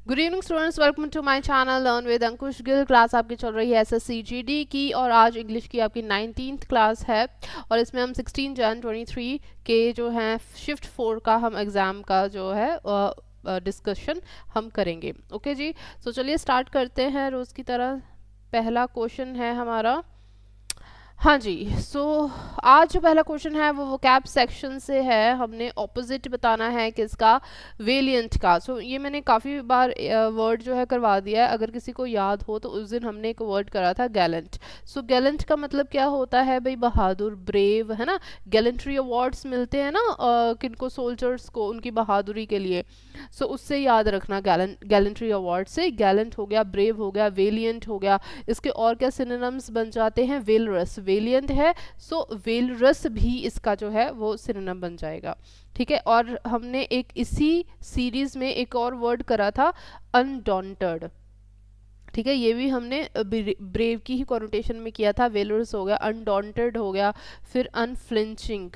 Good evening students, welcome to my channel learn with Ankush Gill. Class आपकी चल रही है एसएससी जीडी की और आज इंग्लिश की आपकी 19th क्लास है और इसमें हम 16 जन 23 के जो हैं शिफ्ट 4 का हम एग्ज़ाम का जो है डिस्कशन हम करेंगे। ओके जी, तो चलिए स्टार्ट करते हैं रोज़ की तरह। पहला क्वेश्चन है हमारा, हाँ जी। आज जो पहला क्वेश्चन है वो कैप सेक्शन से है। हमने ऑपोजिट बताना है किसका, वेलिएंट का। ये मैंने काफ़ी बार वर्ड जो है करवा दिया है, अगर किसी को याद हो तो उस दिन हमने एक वर्ड करा था गैलेंट। गैलेंट का मतलब क्या होता है भाई, बहादुर, ब्रेव, है ना। गैलेंट्री अवार्ड्स मिलते हैं ना किनको, सोल्जर्स को, उनकी बहादुरी के लिए। उससे याद रखना, गैलेंट्री अवार्ड से गैलेंट हो गया, ब्रेव हो गया, वेलिएंट हो गया। इसके और क्या सिनोनिम्स बन जाते हैं, वेलरस, वेलिएंट है वेलरस भी इसका जो है वो सिनोनिम बन जाएगा। ठीक है, और हमने एक इसी सीरीज में एक और वर्ड करा था, अनडॉन्टेड। ठीक है, ये भी हमने ब्रेव की ही कॉनोटेशन में किया था। वेलरस हो गया, अनडॉन्टेड हो गया, फिर अनफ्लिंचिंग,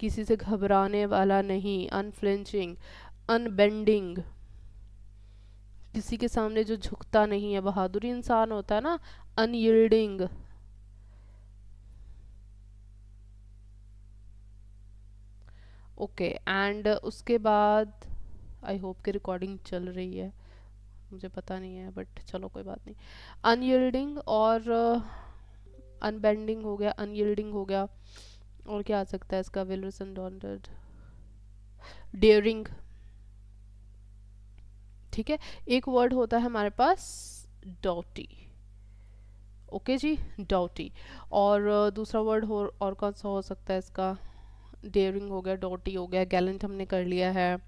किसी से घबराने वाला नहीं, अनफ्लिंचिंग, अनबेंडिंग, किसी के सामने जो झुकता नहीं है, बहादुरी इंसान होता है ना, अनयील्डिंग। ओके, एंड उसके बाद आई होप कि रिकॉर्डिंग चल रही है, मुझे पता नहीं है बट चलो कोई बात नहीं। अनयील्डिंग और अनबेंडिंग हो गया, अनयील्डिंग हो गया, और क्या आ सकता है इसका, विलरस, अनडॉन्टेड, डेयरिंग। ठीक है, एक वर्ड होता है हमारे पास डॉटी। ओके जी, डॉटी। और दूसरा वर्ड हो और कौन सा हो सकता है इसका, डेयरिंग हो गया, डॉटी हो गया, गैलेंट हमने कर लिया है,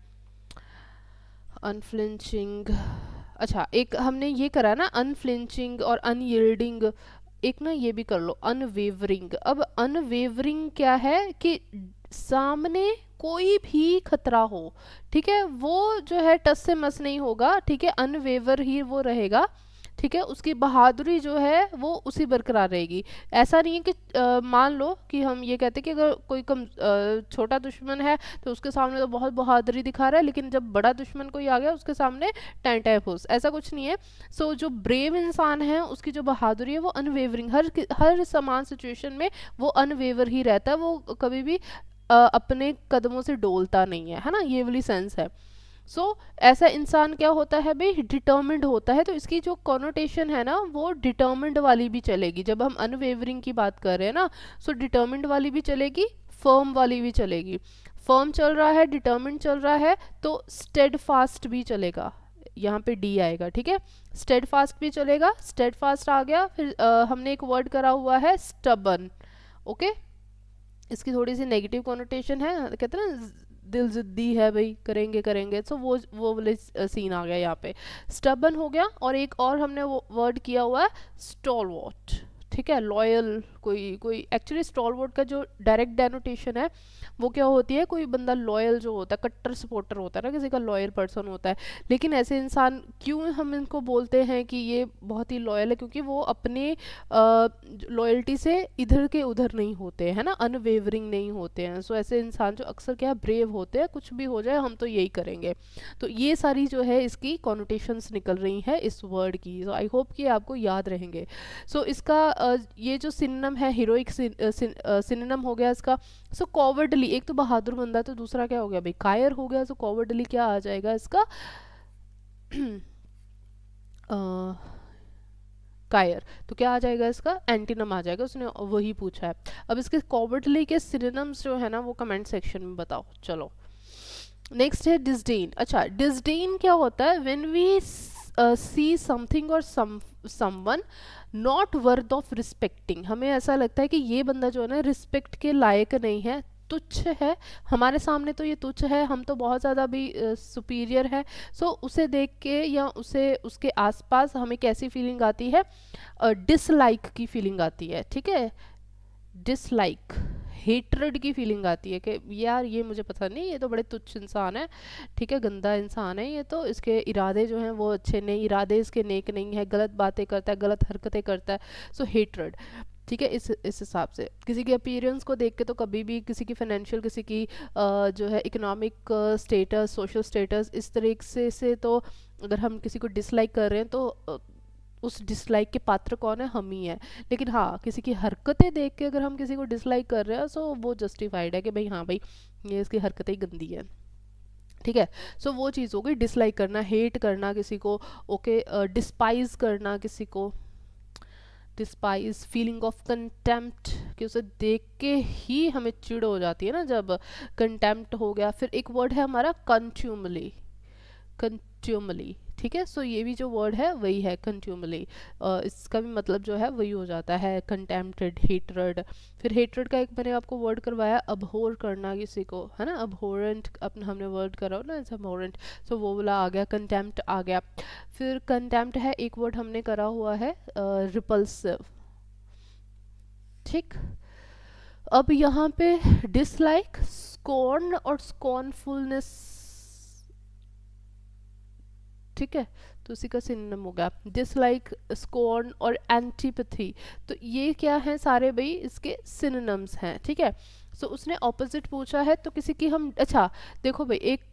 अनफ्लिंचिंग। अच्छा, एक हमने ये करा ना, अनफ्लिंचिंग और अनयील्डिंग। एक ना ये भी कर लो, अनवेवरिंग। अब अनवेवरिंग क्या है कि सामने कोई भी खतरा हो, ठीक है, वो जो है टस से मस नहीं होगा, ठीक है, अनवेवर ही वो रहेगा। ठीक है, उसकी बहादुरी जो है वो उसी बरकरार रहेगी। ऐसा नहीं है कि मान लो कि हम ये कहते हैं कि अगर कोई छोटा दुश्मन है तो उसके सामने तो बहुत बहादुरी दिखा रहा है, लेकिन जब बड़ा दुश्मन कोई आ गया उसके सामने टाइम फूस, ऐसा कुछ नहीं है। जो ब्रेव इंसान है उसकी जो बहादुरी है वो अनवेवरिंग, हर समान सिचुएशन में वो अनवेवर ही रहता है, वो कभी भी अपने कदमों से डोलता नहीं है ना, ये वाली सेंस है। ऐसा इंसान क्या होता है भाई, डिटर्मिंड होता है। तो इसकी जो कॉनोटेशन है ना वो डिटर्मिंड वाली भी चलेगी। जब हम अनवेवरिंग की बात कर रहे हैं ना, डिटर्मिंड वाली भी चलेगी, फर्म वाली भी चलेगी। फर्म चल रहा है, डिटर्मिंड चल रहा है, तो स्टेडफास्ट भी चलेगा, यहाँ पे डी आएगा। ठीक है, स्टेडफास्ट भी चलेगा, स्टेडफास्ट आ गया। फिर हमने एक वर्ड करा हुआ है स्टबन। ओके, इसकी थोड़ी सी नेगेटिव कॉनोटेशन है, कहते हैं ना दिल जिद्दी है भाई, करेंगे करेंगे, वो वाले सीन आ गया यहाँ पे, स्टबन हो गया। और एक और हमने वो वर्ड किया हुआ है स्टॉलवॉट। ठीक है, लॉयल, कोई कोई एक्चुअली स्टॉलवॉट का जो डायरेक्ट डेनोटेशन है वो क्या होती है, कोई बंदा लॉयल जो होता है, कट्टर सपोर्टर होता है ना, किसी का लॉयल पर्सन होता है। लेकिन ऐसे इंसान क्यों हम इनको बोलते हैं कि ये बहुत ही लॉयल है, क्योंकि वो अपने लॉयल्टी से इधर के उधर नहीं होते हैं ना, अनवेवरिंग नहीं होते हैं। ऐसे इंसान जो अक्सर क्या ब्रेव होते हैं, कुछ भी हो जाए हम तो यही करेंगे। तो ये सारी जो है इसकी कॉनोटेशंस निकल रही है इस वर्ड की। आई होप कि आपको याद रहेंगे। इसका ये जो सिनोनिम है, हीरोइक सिनोनिम हो गया इसका। कॉवर्डली, एक तो बहादुर बंदा, तो दूसरा क्या हो गया भाई, कायर हो गया। कॉवर्डली क्या आ जाएगा इसका, कायर। तो क्या आ जाएगा इसका, एंटीनम आ जाएगा, उसने वही पूछा है। अब इसके कॉवर्डली के सिनोनिम्स जो है ना वो कमेंट सेक्शन में बताओ। चलो नेक्स्ट है डिसडेन। अच्छा, डिसडेन क्या होता है, व्हेन वी सी समथिंग और someone not worth of respecting. हमें ऐसा लगता है कि ये बंदा जो है ना रिस्पेक्ट के लायक नहीं है, तुच्छ है, हमारे सामने तो ये तुच्छ है, हम तो बहुत ज़्यादा भी सुपीरियर है। उसे देख के या उसे उसके आसपास हमें कैसी फीलिंग आती है, डिसलाइक की फीलिंग आती है। ठीक है, डिसलाइक, हेट्रेड की फीलिंग आती है कि यार ये मुझे पता नहीं, ये तो बड़े तुच्छ इंसान है, ठीक है, गंदा इंसान है ये तो, इसके इरादे जो हैं वो अच्छे नहीं, इरादे इसके नेक नहीं है, गलत बातें करता है, गलत हरकतें करता है। हेट्रेड। ठीक है। इस हिसाब से किसी के अपीयरेंस को देख के तो कभी भी किसी की फाइनेंशियल, किसी की जो है इकोनॉमिक स्टेटस, सोशल स्टेटस, इस तरीके से तो अगर हम किसी को डिसलाइक कर रहे हैं तो उस डिसलाइक के पात्र कौन है, हम ही हैं। लेकिन हाँ, किसी की हरकतें देख के अगर हम किसी को डिसलाइक कर रहे हैं सो वो जस्टिफाइड है कि भाई हाँ भाई ये इसकी हरकतें ही गंदी है। ठीक है। सो वो चीज़ हो गई डिसलाइक करना, हेट करना किसी को। ओके, डिस्पाइज करना किसी को, डिस्पाइज, फीलिंग ऑफ कंटेम्प्ट, कि उसे देख के ही हमें चिढ़ हो जाती है ना जब कंटेम्प्ट हो गया। फिर एक वर्ड है हमारा कंट्यूमली, कंट्यूमली। ठीक है। सो ये भी जो वर्ड है वही है कंट्यूमली, इसका भी मतलब जो है वही हो जाता है कंटेम्प्टेड, हेट्रेड। फिर हेट्रेड का एक मैंने आपको वर्ड करवाया, अबहोर करना किसी को, है ना, अबहोरेंट अपना हमने वर्ड करा हो ना, इट्स अबहोरेंट। सो वो वाला आ गया, कंटेम्प्ट आ गया। फिर कंटेम्प्ट है एक वर्ड हमने करा हुआ है रिपल्सिव। ठीक। अब यहाँ पे डिसलाइक, स्कॉर्न और स्कॉर्नफुलनेस। ठीक है। तो उसी का सिनोनिम हो गया डिसलाइक, स्कॉर्न और एंटीपैथी। तो ये क्या है सारे भाई इसके सिनोनिम्स हैं। ठीक है। सो उसने ऑपोजिट पूछा है तो किसी की हम, अच्छा देखो भाई, एक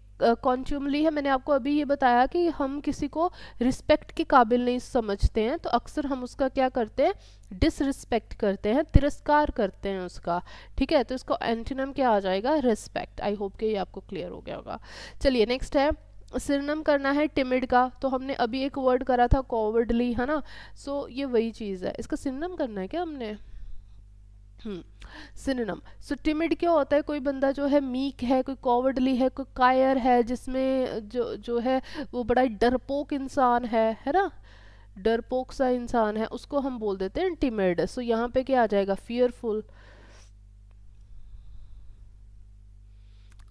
कॉन्ट्यूमली है, मैंने आपको अभी ये बताया कि हम किसी को रिस्पेक्ट के काबिल नहीं समझते हैं तो अक्सर हम उसका क्या करते हैं, डिसरिस्पेक्ट करते हैं, तिरस्कार करते हैं उसका। ठीक है। तो इसको एंटोनिम क्या आ जाएगा, रिस्पेक्ट। आई होप कि ये आपको क्लियर हो गया होगा। चलिए नेक्स्ट है, सिनोनिम करना है टिमिड का। तो हमने अभी एक वर्ड करा था कॉवर्डली, है ना। सो ये वही चीज़ है, इसका सिनोनिम करना है क्या हमने। सिनोनिम। सो टिमिड क्या होता है, कोई बंदा जो है मीक है, कोई कॉवर्डली है, कोई कायर है, जिसमें जो जो है वो बड़ा ही डरपोक इंसान है ना, डरपोक सा इंसान है, उसको हम बोल देते हैं टिमिड। सो यहाँ पे क्या आ जाएगा, फियरफुल।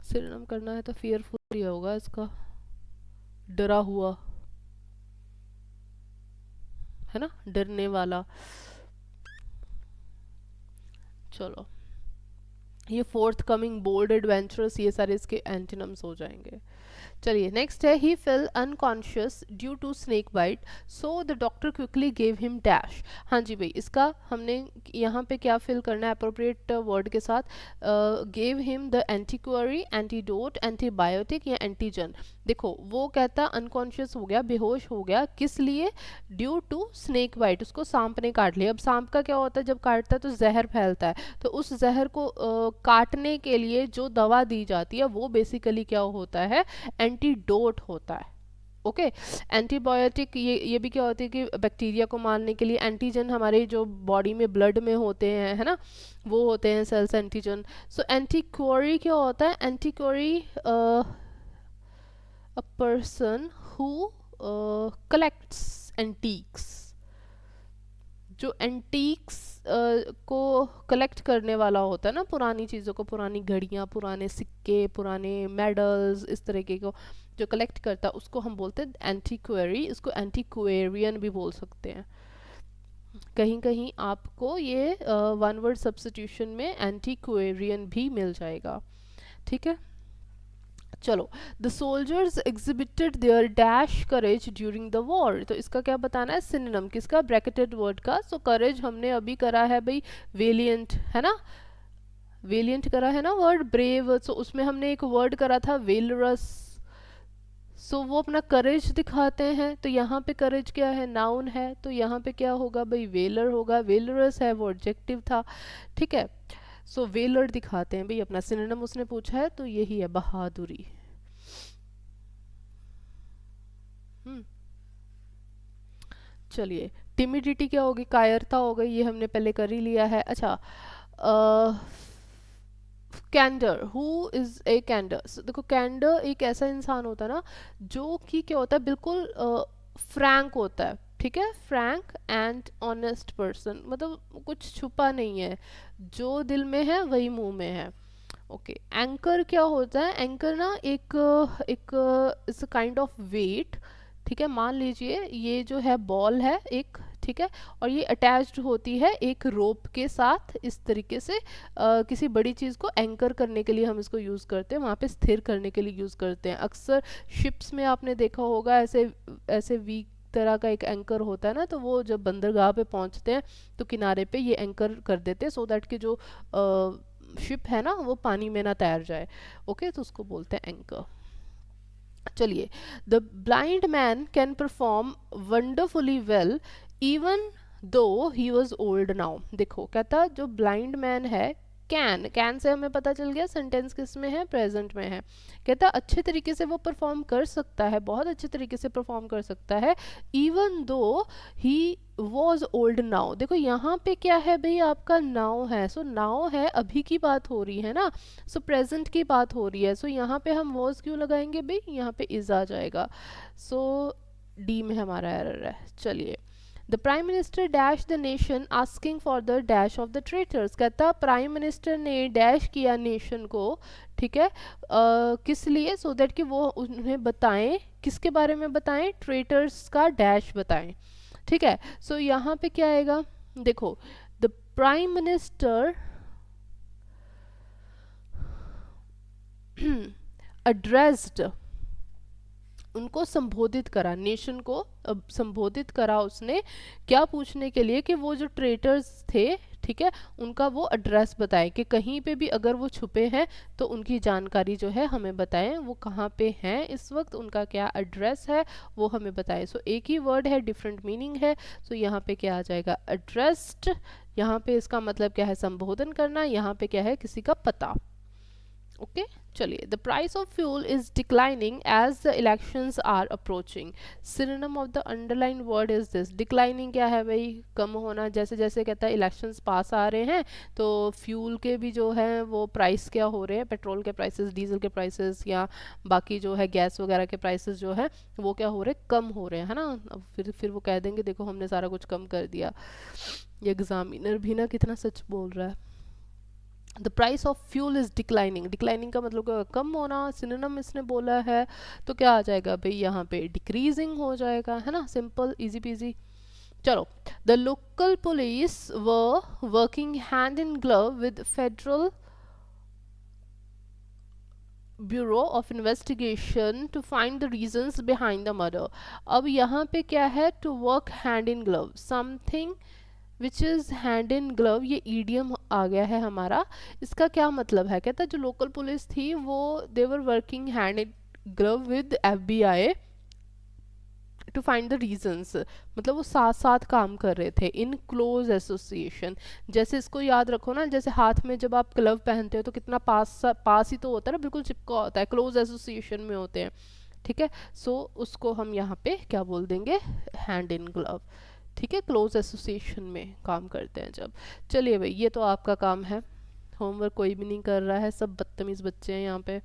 सिनोनिम करना है तो फियरफुल ही होगा इसका, डरा हुआ, है ना, डरने वाला। चलो, ये फोर्थ कमिंग, बोल्ड, एडवेंचरस, ये सारे इसके एंटीनम्स हो जाएंगे। चलिए नेक्स्ट है, he fell unconscious due to snake bite so the doctor quickly gave him dash. हाँ जी भाई, इसका हमने यहाँ पे क्या फिल करना है अप्रोप्रिएट वर्ड के साथ, gave him the antiquary, antidote, antibiotic या एंटीजन। देखो वो कहता अनकॉन्शियस हो गया, बेहोश हो गया, किस लिए, ड्यू टू स्नेक बाइट, उसको सांप ने काट लिया। अब सांप का क्या होता है, जब काटता है तो जहर फैलता है, तो उस जहर को काटने के लिए जो दवा दी जाती है वो बेसिकली क्या होता है, एंटीडोट होता है। ओके। एंटीबायोटिक ये भी क्या होती है कि बैक्टीरिया को मारने के लिए, एंटीजन हमारे जो बॉडी में ब्लड में होते हैं, है ना, वो होते हैं सेल्स एंटीजन। सो एंटीक्वरी क्या होता है, antiquary a person who collects antiques, जो एंटीक्स को कलेक्ट करने वाला होता है ना, पुरानी चीज़ों को, पुरानी घड़ियाँ, पुराने सिक्के, पुराने मेडल्स, इस तरीके को जो कलेक्ट करता है उसको हम बोलते हैं एंटीक्वेरी। इसको एंटीक्वेरियन भी बोल सकते हैं। कहीं कहीं आपको ये वन वर्ड सब्स्टिट्यूशन में एंटीक्वेरियन भी मिल जाएगा। ठीक है। चलो, the soldiers exhibited their dash courage during the war. तो इसका क्या बताना है, सिनोनिम किसका, ब्रैकेटेड वर्ड का। सो करेज हमने अभी करा है भाई वेलिएंट, है ना, वेलिएंट करा है ना वर्ड, ब्रेव। सो उसमें हमने एक वर्ड करा था वेलरस। सो वो अपना करेज दिखाते हैं, तो यहाँ पे करेज क्या है, नाउन है, तो यहाँ पे क्या होगा भाई, वेलर होगा। वेलरस है वो एडजेक्टिव था। ठीक है। सो वेलर दिखाते हैं भाई अपना, सिनोनिम उसने पूछा है तो यही है, बहादुरी। हम्म। चलिए, टिमिडिटी क्या होगी, कायरता हो गई, ये हमने पहले कर ही लिया है। अच्छा, कैंडर, हु इज ए कैंडर। देखो कैंडर एक ऐसा इंसान होता है ना जो कि क्या होता है, बिल्कुल फ्रैंक होता है। ठीक है, फ्रैंक एंड ऑनेस्ट पर्सन, मतलब कुछ छुपा नहीं है, जो दिल में है वही मुंह में है। ओके। एंकर क्या होता है, एंकर ना एक एक it's a kind of weight. ठीक है, मान लीजिए ये जो है बॉल है एक, ठीक है, और ये अटैच्ड होती है एक रोप के साथ इस तरीके से, किसी बड़ी चीज़ को एंकर करने के लिए हम इसको यूज़ करते हैं, वहाँ पे स्थिर करने के लिए यूज़ करते हैं। अक्सर शिप्स में आपने देखा होगा ऐसे ऐसे वीक तरह का एक एंकर होता है ना, तो वो जब बंदरगाह पे पहुंचते हैं तो किनारे पे ये एंकर कर देते हैं सो दैट कि जो शिप है ना वो पानी में ना तैर जाए। ओके, तो उसको बोलते हैं एंकर। चलिए, the blind man can perform wonderfully well even though he was old now. देखो कहता जो ब्लाइंड मैन है, कैन से हमें पता चल गया सेंटेंस किस में है, प्रेजेंट में है। कहता अच्छे तरीके से वो परफॉर्म कर सकता है, बहुत अच्छे तरीके से परफॉर्म कर सकता है, even though he was old now. देखो यहाँ पे क्या है भाई, आपका नाउ है, सो नाउ है, अभी की बात हो रही है ना, सो प्रेजेंट की बात हो रही है, सो यहाँ पे हम वॉज क्यों लगाएंगे भाई, यहाँ पे इज आ जाएगा। सो डी में हमारा एरर है। चलिए, the prime minister dash the nation asking for the dash of the traitors. कहता प्राइम मिनिस्टर ने डैश किया नेशन को, ठीक है, किस लिए, सो दैट कि वो उन्हें बताएं, किसके बारे में बताएं, ट्रेटर्स का डैश बताएं। ठीक है, सो यहाँ पे क्या आएगा, देखो द प्राइम मिनिस्टर अड्रेस्ड, उनको संबोधित करा, नेशन को संबोधित करा उसने, क्या पूछने के लिए कि वो जो ट्रेटर्स थे, ठीक है, उनका वो एड्रेस बताएं कि कहीं पे भी अगर वो छुपे हैं तो उनकी जानकारी जो है हमें बताएं, वो कहाँ पे हैं इस वक्त, उनका क्या एड्रेस है वो हमें बताएं। सो एक ही वर्ड है, डिफरेंट मीनिंग है। सो यहाँ पे क्या आ जाएगा, एड्रेस्ड। यहाँ पे इसका मतलब क्या है, संबोधन करना, यहाँ पे क्या है, किसी का पता। ओके, चलिए, the price of fuel is declining as the elections are approaching. Synonym of the underline word is this. Declining क्या है भाई, कम होना, जैसे जैसे कहता है इलेक्शंस पास आ रहे हैं तो फ्यूल के भी जो है वो प्राइस क्या हो रहे हैं, पेट्रोल के प्राइसेस, डीजल के प्राइसेस या बाकी जो है गैस वगैरह के प्राइसेस जो है वो क्या हो रहे हैं, कम हो रहे हैं, है ना। अब फिर वो कह देंगे देखो हमने सारा कुछ कम कर दिया। ये एग्जामिनर भी ना कितना सच बोल रहा है। The price of fuel is declining, declining का मतलब कम होना, सिनोनिम इसने बोला है, तो क्या आ जाएगा भाई, यहाँ पे डिक्रीजिंग हो जाएगा, है ना, सिंपल इजी पीजी। चलो, the local police were working hand in glove with federal bureau of investigation to find the reasons behind the murder. अब यहाँ पे क्या है, to work hand in glove, something which is hand in glove, ये idiom आ गया है हमारा। इसका क्या मतलब है, कहता जो लोकल पुलिस थी वो they were working hand in glove with FBI to find the reasons, मतलब वो साथ साथ काम कर रहे थे, इन क्लोज एसोसिएशन। जैसे इसको याद रखो ना, जैसे हाथ में जब आप ग्लव पहनते हो तो कितना पास पास ही तो होता है ना, बिल्कुल चिपका होता है, क्लोज एसोसिएशन में होते हैं। ठीक है, सो उसको हम यहाँ पे क्या बोल देंगे, हैंड इन ग्लव। ठीक है, क्लोज एसोसिएशन में काम करते हैं जब। चलिए भाई, ये तो आपका काम है, होमवर्क कोई भी नहीं कर रहा है, सब बदतमीज बच्चे हैं यहाँ पे।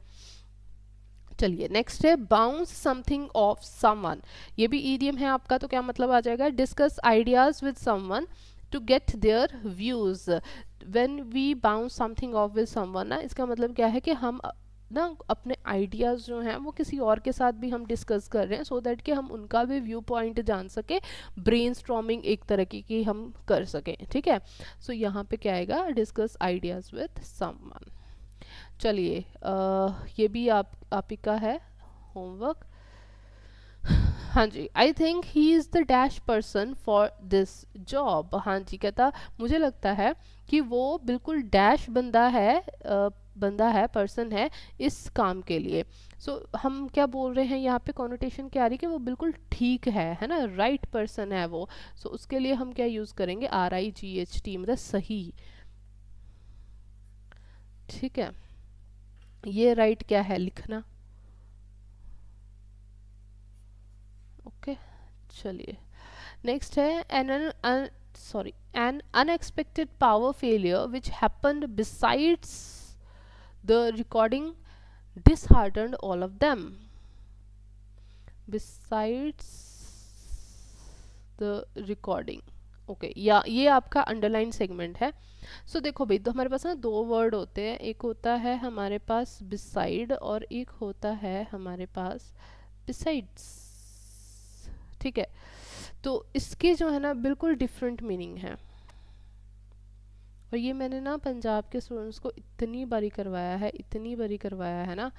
चलिए, नेक्स्ट है बाउंस समथिंग ऑफ समवन। ये भी ईडियम है आपका, तो क्या मतलब आ जाएगा, discuss ideas with someone to get their views. When we bounce something off with someone ना, इसका मतलब क्या है कि हम ना अपने आइडियाज़ जो हैं वो किसी और के साथ भी हम डिस्कस कर रहे हैं, सो दैट कि हम उनका भी व्यू पॉइंट जान सके, ब्रेनस्टॉर्मिंग एक तरह की हम कर सकें। ठीक है, सो यहाँ पे क्या आएगा, डिस्कस आइडियाज़ विद समवन। चलिए, ये भी आप ही का है होमवर्क। हाँ जी, I think he is the dash person for this job. हाँ जी, कहता मुझे लगता है कि वो बिल्कुल डैश बंदा है, पर्सन है इस काम के लिए। सो हम क्या बोल रहे हैं यहाँ पे, कॉनोटेशन क्या आ रही है कि वो बिल्कुल ठीक है ना, राइट पर्सन है वो। सो उसके लिए हम क्या यूज़ करेंगे, RIGHT, मतलब सही। ठीक है, ये राइट क्या है लिखना। ओके, चलिए, नेक्स्ट है N unexpected power failure which happened besides the recording disheartened all of them. Besides the recording, okay, या ये आपका अंडरलाइन सेगमेंट है। सो देखो भाई, तो हमारे पास ना दो वर्ड होते हैं, एक होता है हमारे पास बिसाइड और एक होता है हमारे पास बिसाइड्स। ठीक है, तो इसके जो है ना बिल्कुल डिफरेंट मीनिंग है, और ये मैंने ना पंजाब के स्टूडेंट्स को इतनी बारी करवाया है, इतनी बारी करवाया है ना।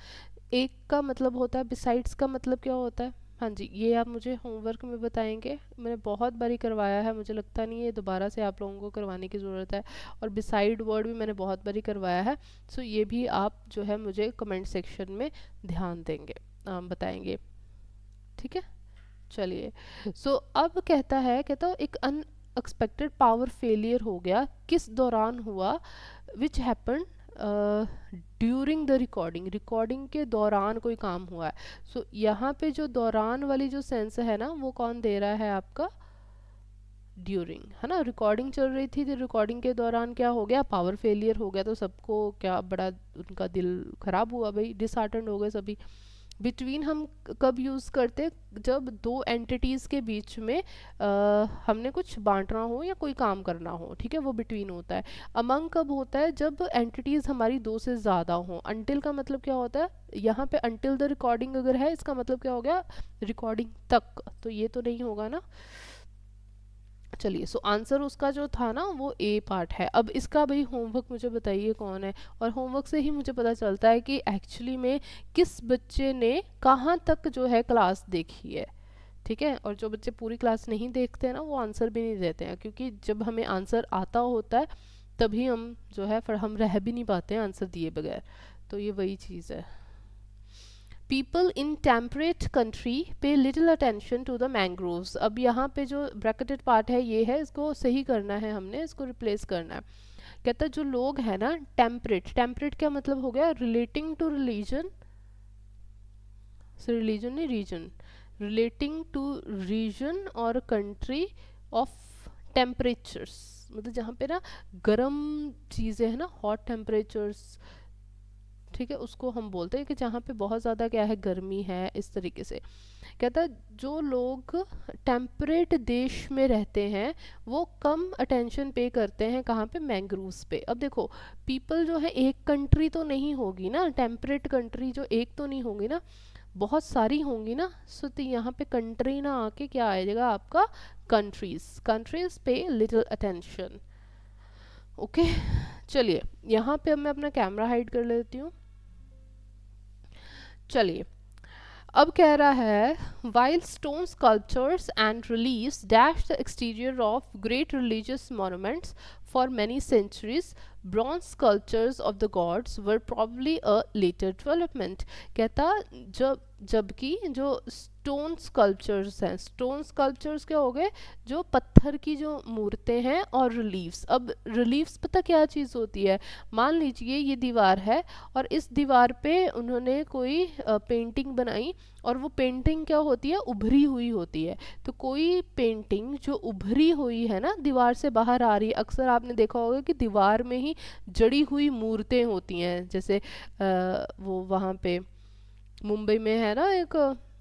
एक का मतलब होता है, बिसाइड्स का मतलब क्या होता हाँ जी, ये आप मुझे होमवर्क में बताएंगे। मैंने बहुत बारी करवाया है, मुझे लगता नहीं है दोबारा से आप लोगों को करवाने की ज़रूरत है। और बिसाइड वर्ड भी मैंने बहुत बारी करवाया है। सो ये भी आप जो है मुझे कमेंट सेक्शन में ध्यान देंगे, बताएंगे। ठीक है, चलिए। सो अब कहता हूँ एक अनएक्सपेक्टेड पावर फेलियर हो गया, किस दौरान हुआ, which happen during the recording, recording के दौरान कोई काम हुआ है। सो यहाँ पे जो दौरान वाली जो सेंस है ना, वो कौन दे रहा है आपका, ड्यूरिंग, है ना। रिकॉर्डिंग चल रही थी तो रिकॉर्डिंग के दौरान क्या हो गया, पावर फेलियर हो गया, तो सबको क्या बड़ा उनका दिल खराब हुआ भाई, डिसहार्टेंड हो गए सभी। बिटवीन हम कब यूज़ करते, जब दो एंटिटीज़ के बीच में हमने कुछ बांटना हो या कोई काम करना हो, ठीक है, वो बिटवीन होता है। अमंग कब होता है, जब एंटिटीज़ हमारी दो से ज़्यादा हों। अनटिल का मतलब क्या होता है, यहाँ पे अनटिल द रिकॉर्डिंग अगर है, इसका मतलब क्या हो गया, रिकॉर्डिंग तक, तो ये तो नहीं होगा ना। चलिए, सो आंसर उसका जो था ना वो ए पार्ट है। अब इसका भाई होमवर्क मुझे बताइए कौन है, और होमवर्क से ही मुझे पता चलता है कि एक्चुअली में किस बच्चे ने कहाँ तक जो है क्लास देखी है। ठीक है, और जो बच्चे पूरी क्लास नहीं देखते हैं ना, वो आंसर भी नहीं देते हैं, क्योंकि जब हमें आंसर आता होता है तभी हम जो है फिर हम रह भी नहीं पाते हैं आंसर दिए बगैर। तो ये वही चीज़ है। People in temperate country pay little attention to the mangroves. अब यहाँ पे जो ब्रैकेटेड पार्ट है ये है, इसको सही करना है हमने, इसको रिप्लेस करना है। कहता है जो लोग हैं ना टेम्परेट, टेम्परेट क्या मतलब हो गया, रिलेटिंग टू रिलीजन, रिलीजन नहीं रीजन, रिलेटिंग टू रीजन और कंट्री ऑफ टेम्परेचर्स, मतलब जहाँ पे ना गर्म चीज़ें हैं ना, हॉट टेम्परेचर्स, ठीक है, उसको हम बोलते हैं कि जहाँ पे बहुत ज़्यादा क्या है, गर्मी है, इस तरीके से। कहता है जो लोग टेम्परेट देश में रहते हैं वो कम अटेंशन पे करते हैं कहाँ पे, मैंग्रोव्स पे। अब देखो पीपल जो है एक कंट्री तो नहीं होगी ना, टेम्परेट कंट्री जो एक तो नहीं होगी ना, बहुत सारी होंगी ना। सो तो यहाँ पे कंट्री ना आके क्या आएगा आपका, कंट्रीज, कंट्रीज पे लिटिल अटेंशन। ओके, चलिए यहाँ पे अब मैं अपना कैमरा हाइड कर लेती हूँ। चलिए, अब कह रहा है while stone sculptures and reliefs dash the exterior of great religious monuments for many centuries, bronze sculptures of the gods were probably a later development. कहता जबकि जो स्टोन स्कल्पचर्स हैं, स्टोन स्कल्पचर्स क्या हो गए, जो पत्थर की जो मूर्तें हैं, और रिलीव्स। अब रिलीव्स पता क्या चीज़ होती है, मान लीजिए ये दीवार है और इस दीवार पे उन्होंने कोई पेंटिंग बनाई, और वो पेंटिंग क्या होती है, उभरी हुई होती है। तो कोई पेंटिंग जो उभरी हुई है ना, दीवार से बाहर आ रही है, अक्सर आपने देखा होगा कि दीवार में ही जड़ी हुई मूर्तें होती हैं, जैसे वो वहाँ पे मुंबई में है ना एक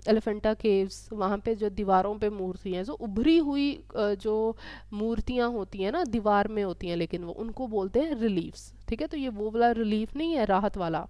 एलिफेंटा केव्स, वहाँ पे जो दीवारों पे मूर्तियाँ हैं, जो उभरी हुई जो मूर्तियाँ होती हैं ना, दीवार में होती हैं, लेकिन वो उनको बोलते हैं रिलीफ्स। ठीक है, तो ये वो वाला रिलीफ नहीं है, राहत वाला।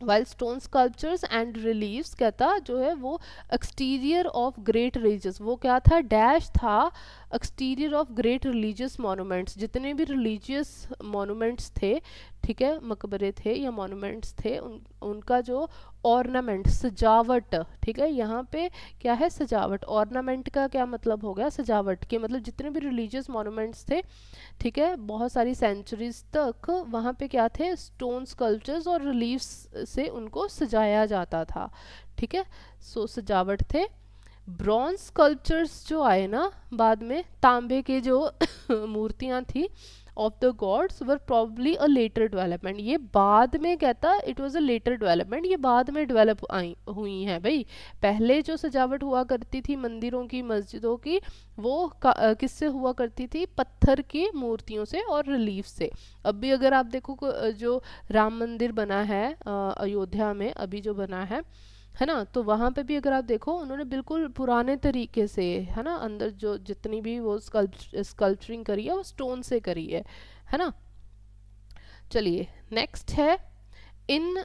While stone sculptures and relieves कहता जो है वो एक्सटीरियर ऑफ ग्रेट रिलीजियस, वो क्या था, डैश था, exterior of great religious monuments, जितने भी रिलीजियस मॉन्यूमेंट्स थे, ठीक है, मकबरे थे या मॉन्यूमेंट्स थे, उनका जो ऑर्नामेंट, सजावट, ठीक है, यहाँ पे क्या है, सजावट। ऑर्नामेंट का क्या मतलब हो गया, सजावट के, मतलब जितने भी रिलीजियस मॉन्यूमेंट्स थे, ठीक है, बहुत सारी सेंचुरीज तक वहाँ पे क्या थे, स्टोन स्कल्पचर्स और रिलीफ्स से उनको सजाया जाता था। ठीक है, सो सजावट थे। ब्रॉन्ज स्कल्पचर्स जो आए ना बाद में, तांबे के जो मूर्तियाँ थी of the gods were probably a later development, ये बाद में कहता it was a later development, ये बाद में डेवलप आई हुई हैं भाई। पहले जो सजावट हुआ करती थी मंदिरों की, मस्जिदों की, वो किससे हुआ करती थी, पत्थर की मूर्तियों से और रिलीफ से। अब भी अगर आप देखो जो राम मंदिर बना है अयोध्या में, अभी जो बना है ना, तो वहाँ पे भी अगर आप देखो उन्होंने बिल्कुल पुराने तरीके से, है ना, अंदर जो जितनी भी वो स्कल्पचरिंग करी है वो स्टोन से करी है ना। चलिए नेक्स्ट है, इन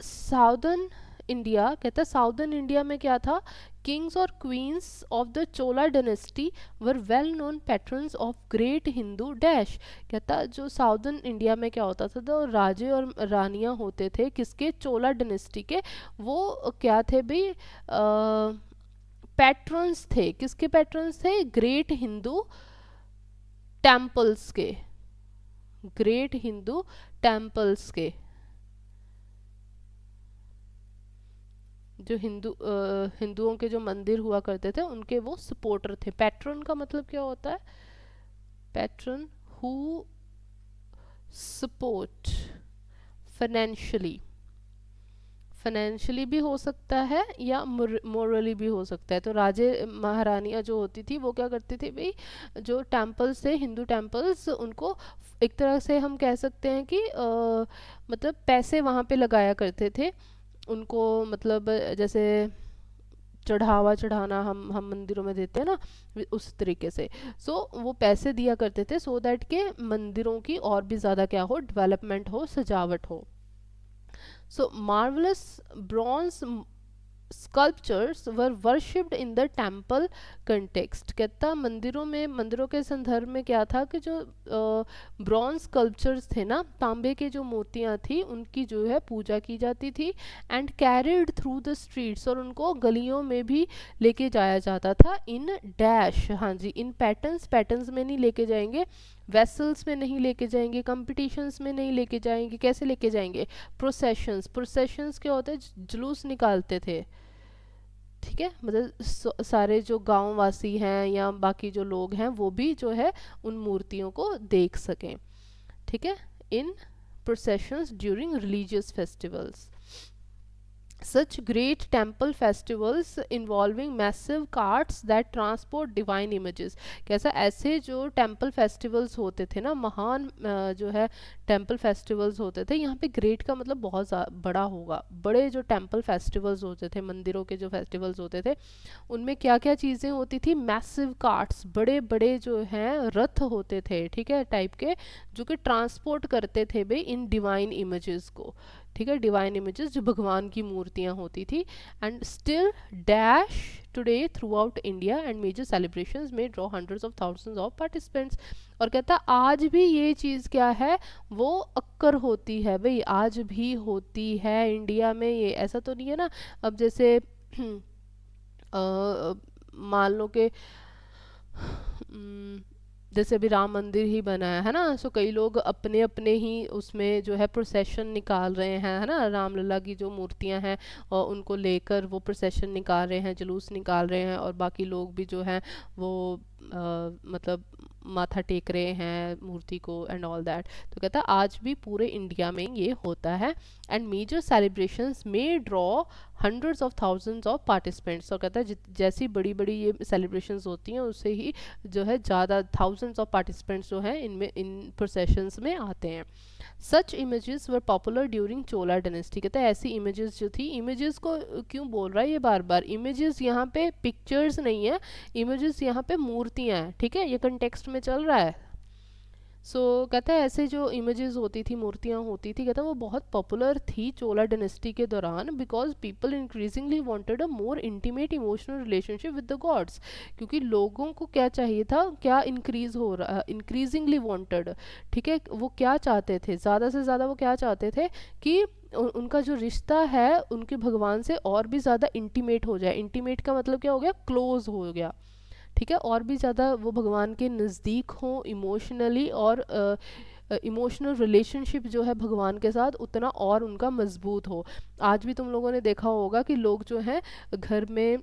साउदर्न इंडिया, कहता है साउदर्न इंडिया में क्या था, किंग्स और queens of the Chola dynasty were well known patrons of great Hindu dash. कहता जो साउदर्न इंडिया में क्या होता था, तो राजे और रानियां होते थे किसके, चोला डायनेस्टी के। वो क्या थे भाई, पैट्रन्स थे, किसके पैट्रन्स थे, ग्रेट हिंदू टेम्पल्स के, ग्रेट हिंदू टेम्पल्स के, जो हिंदुओं के जो मंदिर हुआ करते थे उनके वो सपोर्टर थे। पैट्रन का मतलब क्या होता है, patron who support financially, financially भी हो सकता है या मोरली भी हो सकता है। तो राजे महारानियां जो होती थी वो क्या करती थी भाई, जो टेम्पल्स थे हिंदू टेम्पल्स, उनको एक तरह से हम कह सकते हैं कि मतलब पैसे वहाँ पे लगाया करते थे उनको, मतलब जैसे चढ़ावा चढ़ाना हम मंदिरों में देते हैं ना, उस तरीके से। वो पैसे दिया करते थे सो दैट के मंदिरों की और भी ज़्यादा क्या हो, डेवलपमेंट हो, सजावट हो। So marvelous bronze sculptures were worshipped in the temple context। कहता मंदिरों में, मंदिरों के संदर्भ में क्या था कि जो ब्रॉन्ज स्कल्पचर्स थे ना, तांबे के जो मूर्तियां थी उनकी जो है पूजा की जाती थी। And carried through the streets, और उनको गलियों में भी लेके जाया जाता था। इन डैश, हाँ जी, इन पैटर्न्स, पैटर्न्स में नहीं लेके जाएंगे, वेसल्स में नहीं लेके जाएंगे, कंपटीशंस में नहीं लेके जाएंगे, कैसे लेके जाएंगे, प्रोसेशंस। प्रोसेशंस क्या होते हैं, जुलूस निकालते थे, ठीक है, मतलब सारे जो गांव वासी हैं या बाकी जो लोग हैं वो भी जो है उन मूर्तियों को देख सकें, ठीक है, in processions during religious festivals. Such great temple festivals involving massive carts that transport divine images। कैसा, ऐसे जो टेम्पल फेस्टिवल्स होते थे ना, महान जो है टेम्पल फेस्टिवल्स होते थे, यहाँ पे ग्रेट का मतलब बहुत बड़ा होगा। बड़े जो टेम्पल फेस्टिवल्स होते थे, मंदिरों के जो फेस्टिवल्स होते थे, उनमें क्या क्या चीज़ें होती थी, मैसिव कार्ट्स, बड़े बड़े जो हैं रथ होते थे, ठीक है, टाइप के, जो कि ट्रांसपोर्ट करते थे भाई इन डिवाइन इमेजेस को, ठीक है, डिवाइन इमेजेस जो भगवान की मूर्तियां होती थी। And still dash today throughout India and major celebrations में draw hundreds of thousands of participants. और कहता आज भी ये चीज़ क्या है, वो अक्कर होती है भाई, आज भी होती है इंडिया में ये, ऐसा तो नहीं है ना। अब जैसे मान लो कि जैसे अभी राम मंदिर ही बना है ना, सो कई लोग अपने अपने ही उसमें जो है प्रोसेशन निकाल रहे हैं, है ना, रामलला की जो मूर्तियां हैं और उनको लेकर वो प्रोसेशन निकाल रहे हैं, जुलूस निकाल रहे हैं, और बाकी लोग भी जो हैं वो मतलब माथा टेक रहे हैं मूर्ति को एंड ऑल दैट। तो कहता है आज भी पूरे इंडिया में ये होता है। एंड मेजर सेलिब्रेशंस में draw hundreds of thousands of participants. और कहता है जैसी बड़ी बड़ी ये सेलिब्रेशंस होती हैं उससे ही जो है ज़्यादा थाउजेंड्स ऑफ पार्टिसिपेंट्स जो हैं इनमें, इन प्रोसेशंस में आते हैं। Such images were popular during Chola dynasty. कहता है ऐसी इमेजेस जो थी, इमेजेस को क्यों बोल रहा है ये बार बार, इमेजेस यहाँ पे पिक्चर्स नहीं है, इमेजेस यहाँ पे मूर्तियाँ हैं, ठीक है, ये कंटेक्स्ट में चल रहा है। कहता है ऐसे जो इमेजेस होती थी, मूर्तियाँ होती थी, कहता है वो बहुत पॉपुलर थी चोला डायनेस्टी के दौरान, because people increasingly wanted a more intimate emotional relationship with the gods. क्योंकि लोगों को क्या चाहिए था, क्या इंक्रीज हो रहा, इंक्रीजिंगली वांटेड, ठीक है, वो क्या चाहते थे, ज़्यादा से ज़्यादा वो क्या चाहते थे कि उनका जो रिश्ता है उनके भगवान से और भी ज़्यादा इंटीमेट हो जाए। इंटीमेट का मतलब क्या हो गया, क्लोज हो गया, ठीक है, और भी ज़्यादा वो भगवान के नज़दीक हों इमोशनली, और इमोशनल रिलेशनशिप जो है भगवान के साथ उतना और उनका मजबूत हो। आज भी तुम लोगों ने देखा होगा कि लोग जो हैं घर में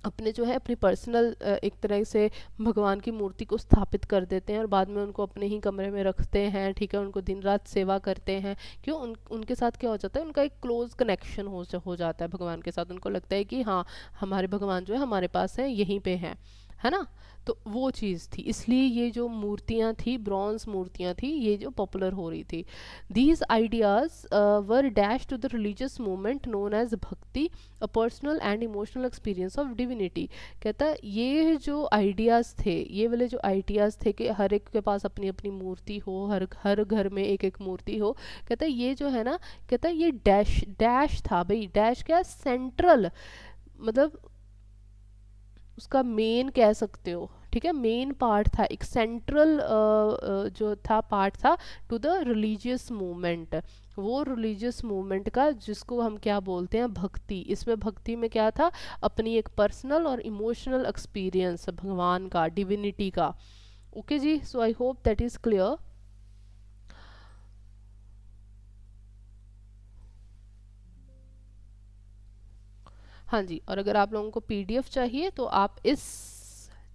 अपने जो है अपनी पर्सनल एक तरह से भगवान की मूर्ति को स्थापित कर देते हैं और बाद में उनको अपने ही कमरे में रखते हैं, ठीक है, उनको दिन रात सेवा करते हैं। क्यों, उनके साथ क्या हो जाता है, उनका एक क्लोज कनेक्शन हो जाता है भगवान के साथ। उनको लगता है कि हाँ हमारे भगवान जो है हमारे पास है, यहीं पे हैं, है ना। तो वो चीज़ थी, इसलिए ये जो मूर्तियाँ थी, ब्रॉन्ज मूर्तियाँ थी, ये जो पॉपुलर हो रही थी। These ideas were dash to the religious movement known as bhakti, a personal and emotional experience of divinity. कहता है ये जो आइडियाज़ थे, ये वाले जो आइडियाज़ थे कि हर एक के पास अपनी अपनी मूर्ति हो, हर हर घर में एक एक मूर्ति हो, कहता है ये जो है ना, कहता है ये डैश डैश था भाई। डैश क्या, सेंट्रल, मतलब उसका मेन कह सकते हो, ठीक है, मेन पार्ट था, एक सेंट्रल जो था पार्ट था टू द रिलीजियस मूवमेंट। वो रिलीजियस मूवमेंट का जिसको हम क्या बोलते हैं, भक्ति। इसमें भक्ति में क्या था, अपनी एक पर्सनल और इमोशनल एक्सपीरियंस भगवान का, डिविनिटी का। ओके जी, so I hope that is clear. हाँ जी, और अगर आप लोगों को पीडीएफ चाहिए तो आप इस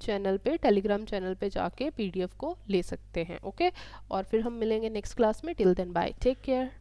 चैनल पे, टेलीग्राम चैनल पे जाके पीडीएफ को ले सकते हैं। ओके, और फिर हम मिलेंगे नेक्स्ट क्लास में। Till then bye, take care.